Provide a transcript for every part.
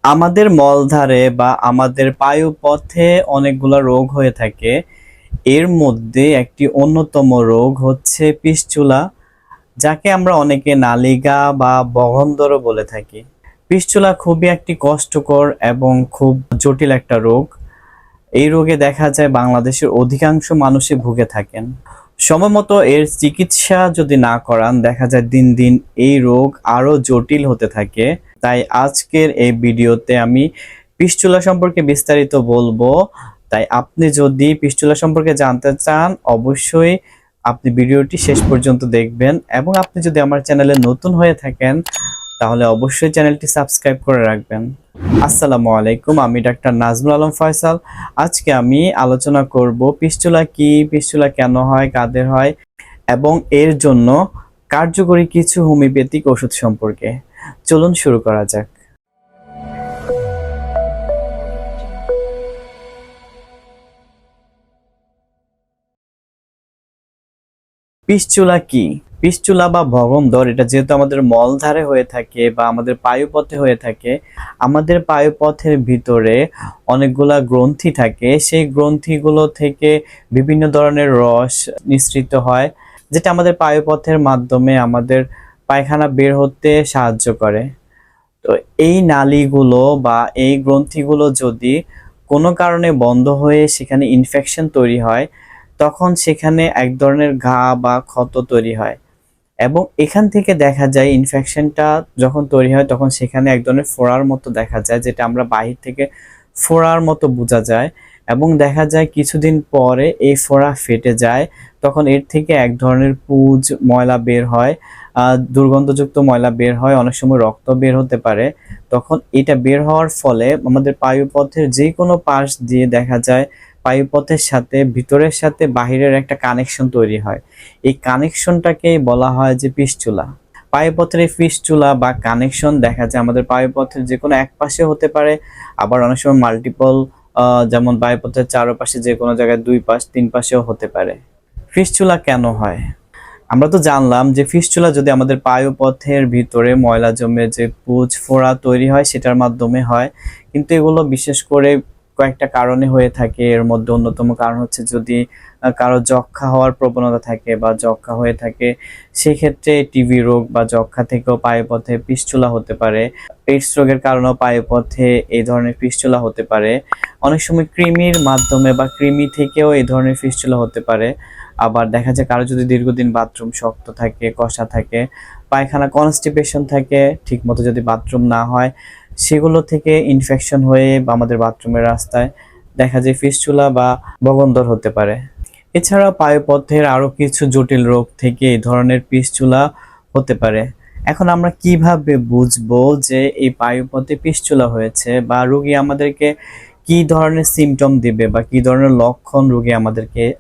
আমাদের মলধারে বা আমাদের পায়ুপথে অনেকগুলো রোগ হয়ে থাকে। এর মধ্যে একটি অন্যতম রোগ হচ্ছে পিস্চুলা, যাকে আমরা অনেকে নালিগা বা বগন্ধরও বলে থাকি। পিস্চুলা খুবই একটি কষ্টকর এবং খুব জটিল একটা রোগ। এই রোগে দেখা যায় বাংলাদেশের অধিকাংশ মানুষই ভুগে থাকেন। সময়মতো এর চিকিৎসা যদি না করান, দেখা যায় দিন দিন এই রোগ আরো জটিল হতে থাকে। তাই আজকের এই ভিডিওতে আমি পিস্টুলা সম্পর্কে বিস্তারিত বলবো। তাই আপনি যদি পিস্টুলা সম্পর্কে জানতে চান, অবশ্যই আপনি ভিডিওটি শেষ পর্যন্ত দেখবেন, এবং আপনি যদি আমার চ্যানেলে নতুন হয়ে থাকেন তাহলে অবশ্যই চ্যানেলটি সাবস্ক্রাইব করে রাখবেন। আসসালামু আলাইকুম, আমি ডাক্তার নাজমুল আলম ফয়সাল। আজকে আমি আলোচনা করব পিস্টুলা কি, পিস্টুলা কেন হয়, কাদের হয়, এবং এর জন্য কার্যকরী কিছু হোমিওপ্যাথিক ওষুধ সম্পর্কে। চলুন শুরু করা যাক। পিস্টুলা কি? পিস্টুলা বা ভগন্দর, এটা যেহেতু আমাদের মলধারে হয়ে থাকে বা আমাদের পায়ুপথে হয়ে থাকে, আমাদের পায়ুপথের ভিতরে অনেকগুলা গ্রন্থি থাকে। সেই গ্রন্থিগুলো থেকে বিভিন্ন ধরনের রস নিঃসৃত হয়, যেটা আমাদের পায়ুপথের মাধ্যমে আমাদের পায়খানা বের হতে সাহায্য করে। তো এই নালীগুলো বা এই গ্রন্থিগুলো যদি কোনো কারণে বন্ধ হয়ে সেখানে ইনফেকশন তৈরি হয়, তখন সেখানে এক ধরনের ঘা বা ক্ষত তৈরি হয়। এবং এখান থেকে দেখা যায় ইনফেকশনটা যখন তৈরি হয় তখন সেখানে এক ধরনের ফোড়ার মতো দেখা যায়, যেটা আমরা বাহির থেকে ফোড়ার মতো বোঝা যায়। এবং দেখা যায় কিছুদিন পরে এই ফোড়া ফেটে যায়, তখন এর থেকে এক ধরনের পুঁজ ময়লা বের হয়, দুর্গন্ধযুক্ত ময়লা বের হয়, অনেক সময় রক্ত বের হতে পারে। তখন এটা বের হওয়ার ফলে আমাদের বায়ুপথের যে কোনো পাশ দিয়ে দেখা যায় বায়ুপথের সাথে ভিতরের সাথে বাহিরের একটা কানেকশন তৈরি হয়। এই কানেকশনটাকেই বলা হয় যে পিস্টুলা। পায়ুপথের এই পিস্টুলা বা কানেকশন দেখা যায় আমাদের পায়ুপথের যে কোনো এক পাশে হতে পারে, আবার অনেক সময় মাল্টিপল, যেমন বায়ুপথের চারপাশে যে কোনো জায়গায় দুই পাশ তিন পাশেও হতে পারে। ফিস্টুলা কেন হয়? আমরা তো জানলাম যে ফিস্টুলা যদি আমাদের পায়ুপথের ভিতরে ময়লা জমে যে পুঁজ ফোড়া তৈরি হয় সেটার মাধ্যমে হয়। কিন্তু এগুলো বিশেষ করে কয়েকটা কারণে হয়ে থাকে। এর মধ্যে অন্যতম কারণ হচ্ছে যদি কারো যক্ষ্মা হওয়ার প্রবণতা থাকে বা যক্ষ্মা হয়ে থাকে, সেক্ষেত্রে টিবি রোগ বা যক্ষ্মা থেকেও পায়ুপথে ফিস্টুলা হতে পারে। এইডস রোগের কারণেও পায়ুপথে এই ধরনের ফিস্টুলা হতে পারে। অনেক সময় কৃমির মাধ্যমে বা কৃমি থেকেও এই ধরনের ফিস্টুলা হতে পারে। আবার দেখা যায় কারো যদি দীর্ঘদিন বাথরুম শক্ত থাকে, কষা থাকে, পায়খানা কনস্টিপেশন থাকে, ঠিকমতো যদি বাথরুম না হয়, সেগুলো থেকে ইনফেকশন হয়ে বা আমাদের বাথরুমের রাস্তায় দেখা যায় ফিস্টুলা বা বগন্দর হতে পারে। এছাড়া পায়ুপথের আরো কিছু জটিল রোগ থেকে এই ধরনের পিস্টুলা হতে পারে। এখন আমরা কিভাবে বুঝবো যে এই পায়ুপথে পিস্টুলা হয়েছে, বা রোগী আমাদেরকে কি ধরনের সিমটম দিবে বা কি ধরনের লক্ষণ রোগী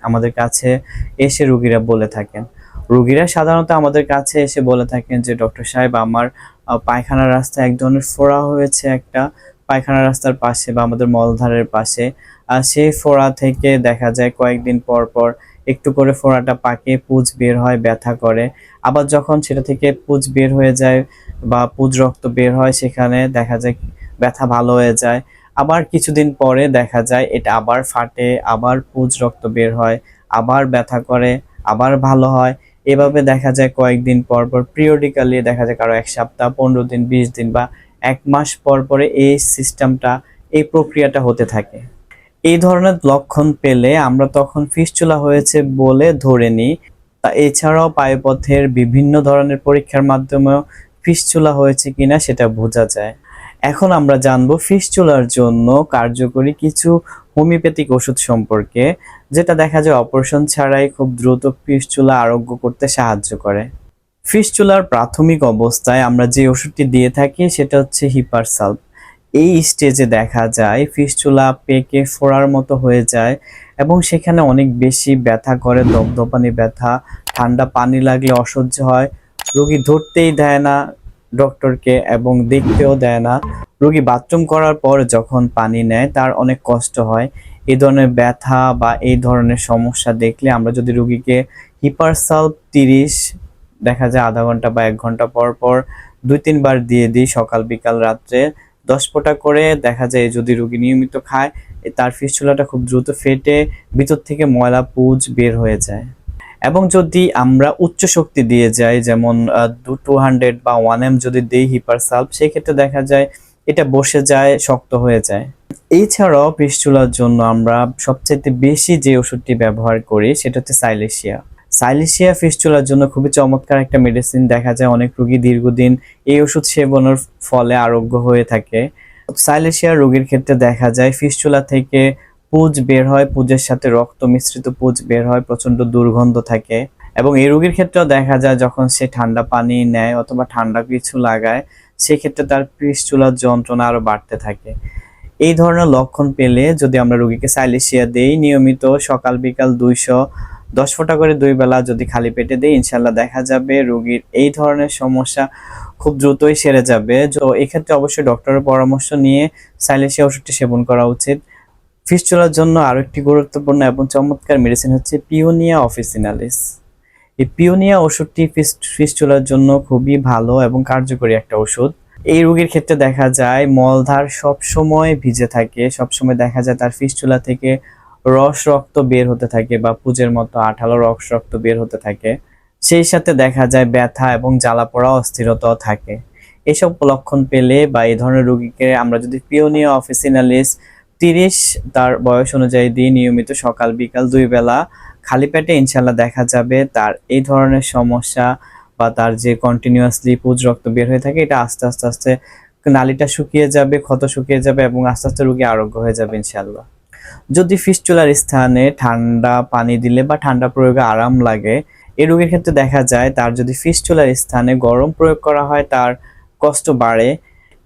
আমাদের কাছে এসে রোগীরা বলে থাকেন? রোগীরা সাধারণত আমাদের কাছে এসে বলে থাকেন যে ডক্টর সাহেব, আমার পায়খানার রাস্তায় এক ধরনের ফোড়া হয়েছে একটা, পায়খানা রাস্তার পাশে বা আমাদের মলধারের পাশে। আর সেই ফোড়া থেকে দেখা যায় কয়েকদিন পর পর একটু করে ফোড়াটা পাকে, পুঁজ বের হয়, ব্যথা করে। আবার যখন সেটা থেকে পুঁজ বের হয়ে যায় বা পুঁজ রক্ত বের হয়, সেখানে দেখা যায় ব্যথা ভালো হয়ে যায়। আবার কিছুদিন পরে দেখা যায় এটা আবার ফাটে, আবার পুঁজ রক্ত বের হয়, আবার ব্যথা করে, আবার ভালো হয়। এভাবে দেখা যায় কয়েকদিন পর পর পিরিয়ডিক্যালি দেখা যায় কারো 1 সপ্তাহ, 15 দিন, 20 দিন বা 1 মাস পর পরে এই সিস্টেমটা, এই প্রক্রিয়াটা হতে থাকে। এই ধরনের লক্ষণ পেলে আমরা তখন ফিস্টুলা হয়েছে বলে ধরে নিই। এছাড়াও পায়ুপথের বিভিন্ন ধরনের পরীক্ষার মাধ্যমেও ফিস্টুলা হয়েছে কিনা সেটা বোঝা যায়। এখন আমরা জানবো ফিস্টুলার জন্য কার্যকরী কিছু হোমিওপ্যাথিক ওষুধ সম্পর্কে, যেটা দেখা যায় অপারেশন ছাড়াই খুব দ্রুত ফিস্টুলা আরোগ্য করতে সাহায্য করে। ফিস্টুলার প্রাথমিক অবস্থায় আমরা যে ওষুধটি দিয়ে থাকি সেটা হচ্ছে হিপারসালভ। এই স্টেজে দেখা যায় ফিস্টুলা পেকে ফোড়ার মতো হয়ে যায় এবং সেখানে অনেক বেশি ব্যথা করে, দপদপানি ব্যথা, ঠান্ডা পানি লাগলে অসহ্য হয়। রোগী ধরতেই দেয় না ডক্টরকে এবং দেখতেও দেয় না। রোগী বাথরুম করার পর যখন পানি নেয় তার অনেক কষ্ট হয়। এই ধরনের ব্যথা বা এই ধরনের সমস্যা দেখলে আমরা যদি রোগীকে হিপারসালভ 30, দেখা যায় আধা ঘন্টা বা 1 ঘন্টা পর পর 2-3 বার দিয়ে দিই, সকাল বিকাল রাত্রে, 10 ফোঁটা করে দেখা যায় যদি রোগী নিয়মিত খায় তার ফিস্টুলাটা খুব দ্রুত ফেটে ভিতর থেকে ময়লা পুঁজ বের হয়ে যায়। এবং যদি আমরা উচ্চ শক্তি দিয়ে যাই, যেমন 200 বা 1M যদি দেই হিপারসালভ, সেই ক্ষেত্রে দেখা যায় এটা বসে যায়, শক্ত হয়ে যায়। এছাড়াও ফিস্টুলার জন্য আমরা সবচেয়ে বেশি যে ওষুধটি ব্যবহার করি সেটা হচ্ছে সাইলেশিয়া। সাইলেশিয়া ফিস্টুলার জন্য খুবই চমৎকার একটা মেডিসিন। দেখা যায় অনেক রোগী দীর্ঘদিন এই ওষুধ সেবনের ফলে আরোগ্য হয়ে থাকে। সাইলেশিয়া রোগীর ক্ষেত্রে দেখা যায় ফিস্টুলা থেকে পুঁজ বের হয়, পুঁজের সাথে রক্ত মিশ্রিত পুঁজ বের হয়, প্রচন্ড দুর্গন্ধ থাকে। এবং এই রোগীর ক্ষেত্রেও দেখা যায় যখন সে ঠান্ডা পানি নেয় অথবা ঠান্ডা কিছু লাগায়, সেক্ষেত্রে তার ফিস্টুলার যন্ত্রণা আরো বাড়তে থাকে। এই ধরনের লক্ষণ পেলে যদি আমরা রোগীকে সাইলেশিয়া দেই, নিয়মিত সকাল বিকাল 210 ফোঁটা করে 2 বেলা যদি খালি পেটে দেই, ইনশাল্লাহ দেখা যাবে রোগীর এই ধরনের সমস্যা খুব দ্রুতই সেরে যাবে। তো এক্ষেত্রে অবশ্যই ডক্টরের পরামর্শ নিয়ে সাইলেশিয়া ওষুধটি সেবন করা উচিত। ফিস্টুলার জন্য আরো একটি গুরুত্বপূর্ণ এবং চমৎকার মেডিসিন হচ্ছে পিওনিয়া অফিসিনালিস। এই পিওনিয়া ওষুধটি ফিস্টুলার জন্য খুবই ভালো এবং কার্যকরী একটা ওষুধ। এই রোগীর ক্ষেত্রে দেখা যায় মলদ্বার সবসময় ভিজে থাকে, সবসময় দেখা যায় তার ফিস্টুলা থেকে রক্ত বের হতে থাকে বা পুঁজের মতো আঠালো রক্ত বের হতে থাকে। সেই সাথে দেখা যায় ব্যথা এবং জ্বালা পোড়া অস্থিরতাও থাকে। এসব লক্ষণ পেলে বা এই ধরনের রোগীকে আমরা যদি পিওনিয়া অফিসিনালিস 30 তার বয়স অনুযায়ী দিই, নিয়মিত সকাল বিকাল 2 বেলা খালি পেটে, ইনশাল্লাহ দেখা যাবে তার এই ধরনের সমস্যা বা তার যে কন্টিনিউয়াসলি পুঁজ রক্ত বের হয়ে থাকে এটা আস্তে আস্তে আস্তে নালীটা শুকিয়ে যাবে, ক্ষত শুকিয়ে যাবে এবং আস্তে আস্তে রোগী আরোগ্য হয়ে যাবে ইনশাল্লাহ। যদি ফিস্টুলার স্থানে ঠান্ডা পানি দিলে বা ঠান্ডা প্রয়োগে আরাম লাগে, এই রোগীর ক্ষেত্রে দেখা যায় তার যদি ফিস্টুলার স্থানে গরম প্রয়োগ করা হয় তার কষ্ট বাড়ে।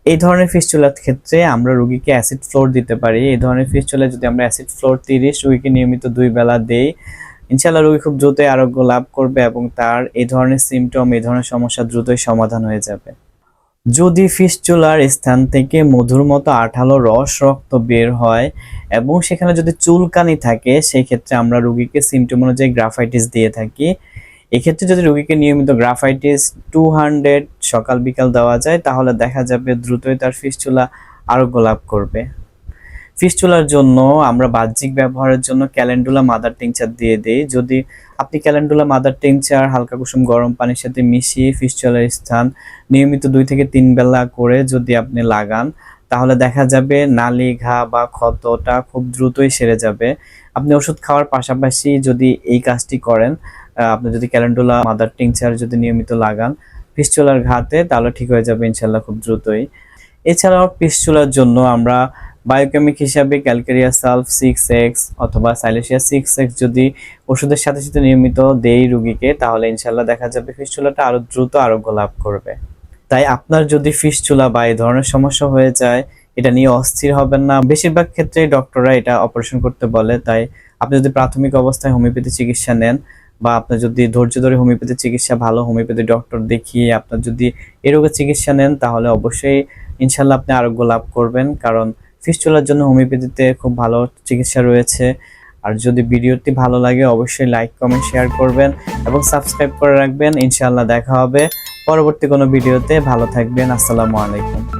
এই ধরনের ফিস্টুলার ক্ষেত্রে আমরা রোগীকে অ্যাসিড ফ্লোর দিতে পারি। এই ধরনের ফিস্টুলা যদি আমরা অ্যাসিড ফ্লোর 30 রোগীকে নিয়মিত 2 বেলা দেই, ইনশাআল্লাহ রোগী খুব দ্রুতই আরোগ্য লাভ করবে এবং তার এই ধরনের সিমটম, এই ধরনের সমস্যা দ্রুতই সমাধান হয়ে যাবে। যদি ফিস্টুলার স্থান থেকে মধুর মতো আঠালো রক্ত বের হয় এবং সেখানে যদি চুলকানি থাকে, সেই ক্ষেত্রে আমরা রোগীকে সিমটম অনুযায়ী গ্রাফাইটিস দিয়ে থাকি। এক্ষেত্রে যদি রোগীকে নিয়মিত গ্রাফাইটিস 200 সকাল বিকাল দেওয়া যায়, তাহলে দেখা যাবে দ্রুতই তার ফিস্টুলা আরোগ্য লাভ করবে। ফিস্টুলার জন্য আমরা বাহ্যিক ব্যবহারের জন্য ক্যালেন্ডুলা মাদার টিংচার দিয়ে দেই। যদি আপনি ক্যালেন্ডুলা মাদার টিংচার হালকা কুসুম গরম পানির সাথে মিশিয়ে ফিস্টুলার স্থান নিয়মিত 2 থেকে 3 বেলা করে যদি আপনি লাগান, তাহলে দেখা যাবে নালি ঘা বা ক্ষতটা খুব দ্রুতই সেরে যাবে। আপনি ওষুধ খাওয়ার পাশাপাশি যদি এই কাজটি করেন, আপনি যদি ক্যালেন্ডুলা মাদার টিংচার যদি নিয়মিত লাগান ফিস্টুলার ঘাতে, তাহলে ঠিক হয়ে যাবে ইনশাল্লাহ খুব দ্রুতই। এছাড়াও ফিস্টুলার জন্য আমরা বায়োকেমিক হিসাবে ক্যালকেরিয়া সালফ 6x অথবা সাইলেশিয়া 6x যদি ওষুধের সাথে সাথে নিয়মিত দেই রোগীকে, তাহলে ইনশাল্লাহ দেখা যাবে ফিস্টুলাটা আরো দ্রুত আরোগ্য লাভ করবে। তাই আপনার যদি ফিস্টুলা বা এই ধরনের সমস্যা হয়ে যায়, এটা নিয়ে অস্থির হবেন না। বেশিরভাগ ক্ষেত্রে ডক্টররা এটা অপারেশন করতে বলে। তাই আপনি যদি প্রাথমিক অবস্থায় হোমিওপ্যাথি চিকিৎসা নেন বা আপনার যদি ধৈর্য ধরে হোমিওপ্যাথি চিকিৎসা ভালো হোমিওপ্যাথি ডক্টর দেখিয়ে আপনার যদি এই রোগের চিকিৎসা নেন, তাহলে অবশ্যই ইনশাল্লাহ আপনি আরোগ্য লাভ করবেন। কারণ ফিস্টুলার জন্য হোমিওপ্যাথিতে খুব ভালো চিকিৎসা রয়েছে। আর যদি ভিডিওটি ভালো লাগে অবশ্যই লাইক কমেন্ট শেয়ার করবেন এবং সাবস্ক্রাইব করে রাখবেন। ইনশাআল্লাহ দেখা হবে পরবর্তী কোনো ভিডিওতে। ভালো থাকবেন। আসসালামু আলাইকুম।